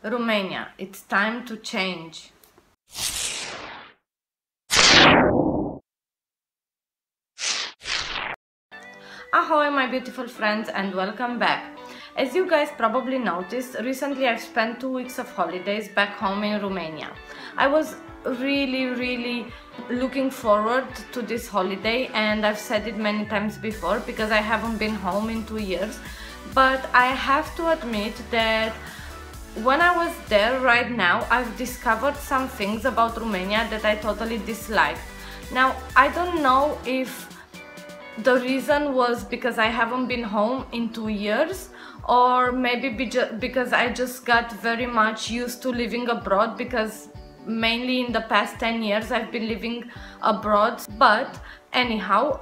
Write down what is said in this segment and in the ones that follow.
Romania, it's time to change. Ahoy my beautiful friends and welcome back. As you guys probably noticed, recently I've spent 2 weeks of holidays back home in Romania. I was really looking forward to this holiday, and I've said it many times before because I haven't been home in 2 years, but I have to admit that when I was there right now, I've discovered some things about Romania that I totally disliked. Now, I don't know if the reason was because I haven't been home in 2 years, or maybe because I just got very much used to living abroad, because mainly in the past 10 years I've been living abroad. But anyhow,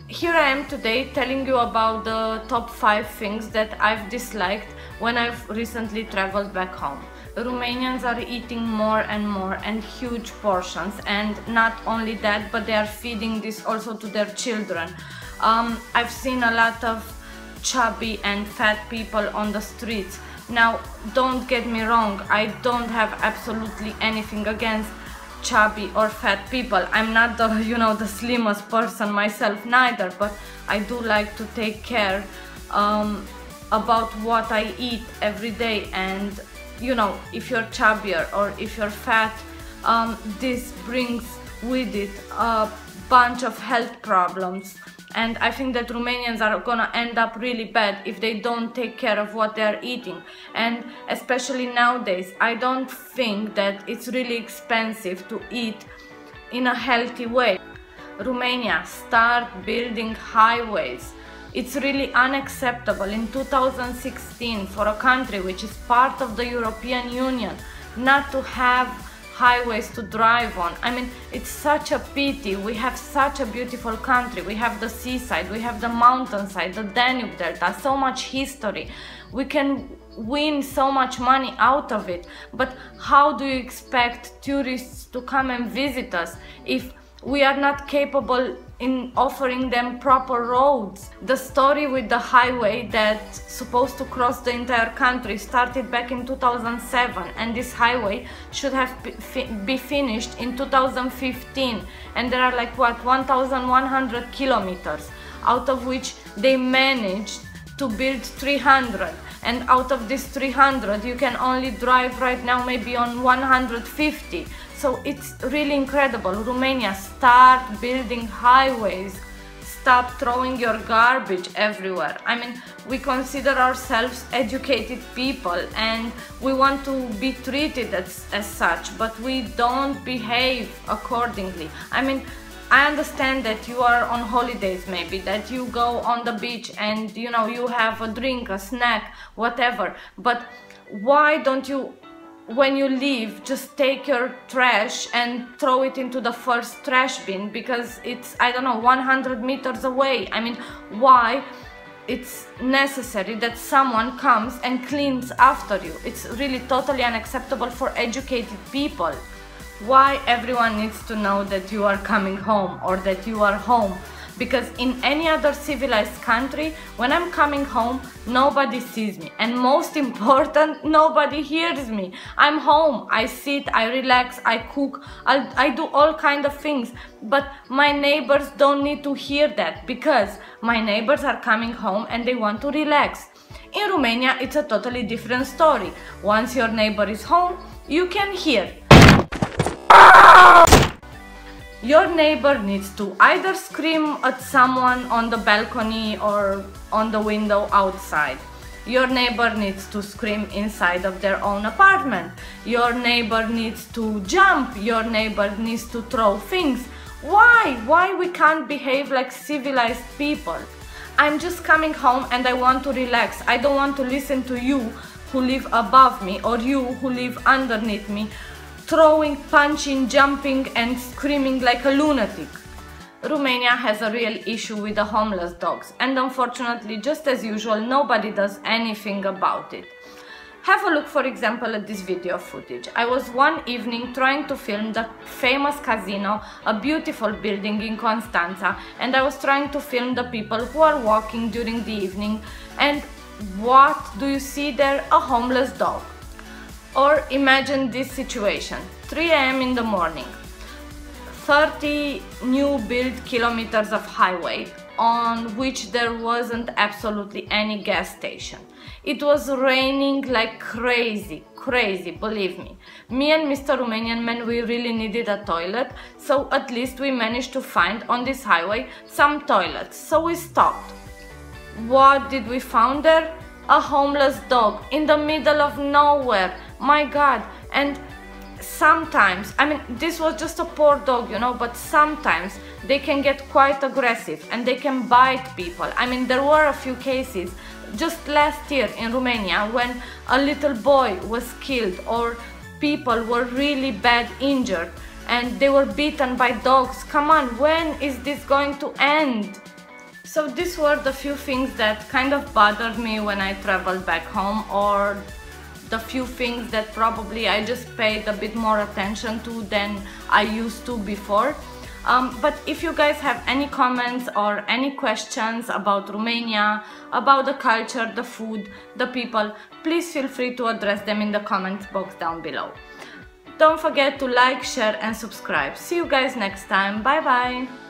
here I am today telling you about the top 5 things that I've disliked when I've recently traveled back home. Romanians are eating more and more and huge portions, and not only that, but they are feeding this also to their children. I've seen a lot of chubby and fat people on the streets. Now, don't get me wrong, I don't have absolutely anything against chubby or fat people. I'm not the, the slimmest person myself neither, but I do like to take care about what I eat every day. And if you're chubbier or if you're fat, this brings with it a bunch of health problems. And I think that Romanians are gonna end up really bad if they don't take care of what they're eating. And especially nowadays, I don't think that it's really expensive to eat in a healthy way. Romania, start building highways. It's really unacceptable in 2016 for a country which is part of the European Union not to have highways to drive on. I mean, it's such a pity. We have such a beautiful country. We have the seaside, we have the mountainside, the Danube Delta, so much history. We can win so much money out of it. But how do you expect tourists to come and visit us if we are not capable in offering them proper roads? The story with the highway that's supposed to cross the entire country started back in 2007, and this highway should have be finished in 2015, and there are like 1,100 kilometers, out of which they managed to build 300, and out of this 300 you can only drive right now maybe on 150. So it's really incredible. Romania, start building highways. Stop throwing your garbage everywhere. I mean, we consider ourselves educated people and we want to be treated as such, but we don't behave accordingly. I mean, I understand that you are on holidays, maybe, that you go on the beach and you have a drink, a snack, whatever, but why don't you, when you leave, just take your trash and throw it into the first trash bin, because it's, I don't know, 100 meters away? I mean, why it's necessary that someone comes and cleans after you? It's really totally unacceptable for educated people. Why everyone needs to know that you are coming home or that you are home? Because in any other civilized country, when I'm coming home, nobody sees me, and most important, nobody hears me. I'm home, I sit, I relax, I cook, I do all kind of things, but my neighbors don't need to hear that, because my neighbors are coming home and they want to relax. In Romania, it's a totally different story. Once your neighbor is home, you can hear. Your neighbor needs to either scream at someone on the balcony or on the window outside. Your neighbor needs to scream inside of their own apartment. Your neighbor needs to jump. Your neighbor needs to throw things. Why? Why we can't behave like civilized people? I'm just coming home and I want to relax. I don't want to listen to you who live above me or you who live underneath me, throwing, punching, jumping and screaming like a lunatic. Romania has a real issue with the homeless dogs, and unfortunately, just as usual, nobody does anything about it. Have a look, for example, at this video footage. I was one evening trying to film the famous casino, a beautiful building in Constanța, and I was trying to film the people who are walking during the evening, and what do you see there? A homeless dog. Or imagine this situation, 3 a.m. in the morning, 30 new built kilometers of highway on which there wasn't absolutely any gas station. It was raining like crazy, believe me. Me and Mr. Romanian man, we really needed a toilet, so at least we managed to find on this highway some toilets, so we stopped. What did we find there? A homeless dog in the middle of nowhere, my god. And sometimes, I mean, this was just a poor dog, you know, but sometimes they can get quite aggressive and they can bite people. I mean, there were a few cases just last year in Romania when a little boy was killed or people were really bad injured and they were bitten by dogs. Come on, when is this going to end? So these were the few things that kind of bothered me when I traveled back home, or the few things that probably I just paid a bit more attention to than I used to before. But if you guys have any comments or any questions about Romania, about the culture, the food, the people, please feel free to address them in the comments box down below. Don't forget to like, share and subscribe. See you guys next time. Bye bye!